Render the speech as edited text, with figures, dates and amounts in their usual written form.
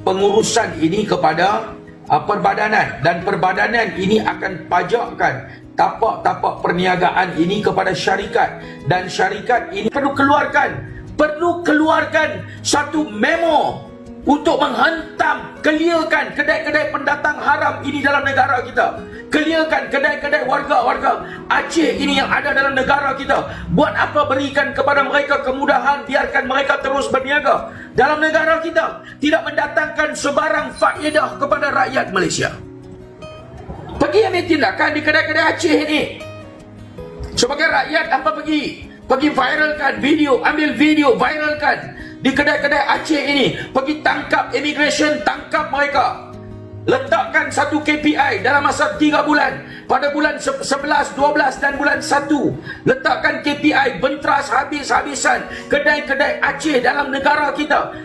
pengurusan ini kepada perbadanan, dan perbadanan ini akan pajakkan tapak-tapak perniagaan ini kepada syarikat, dan syarikat ini perlu keluarkan satu memo untuk menghantam, clearkan kedai-kedai pendatang haram ini dalam negara kita, clearkan kedai-kedai warga-warga Aceh ini yang ada dalam negara kita. Buat apa berikan kepada mereka kemudahan, biarkan mereka terus berniaga dalam negara kita, tidak mendatangkan sebarang faedah kepada rakyat Malaysia. Pergi ambil tindakan di kedai-kedai Aceh ini. Sebagai rakyat apa pergi viralkan video, ambil video, viralkan di kedai-kedai Aceh ini. Pergi tangkap immigration, tangkap mereka. Letakkan satu KPI dalam masa 3 bulan. Pada bulan 11, 12 dan bulan 1. Letakkan KPI, bentras habis-habisan kedai-kedai Aceh dalam negara kita.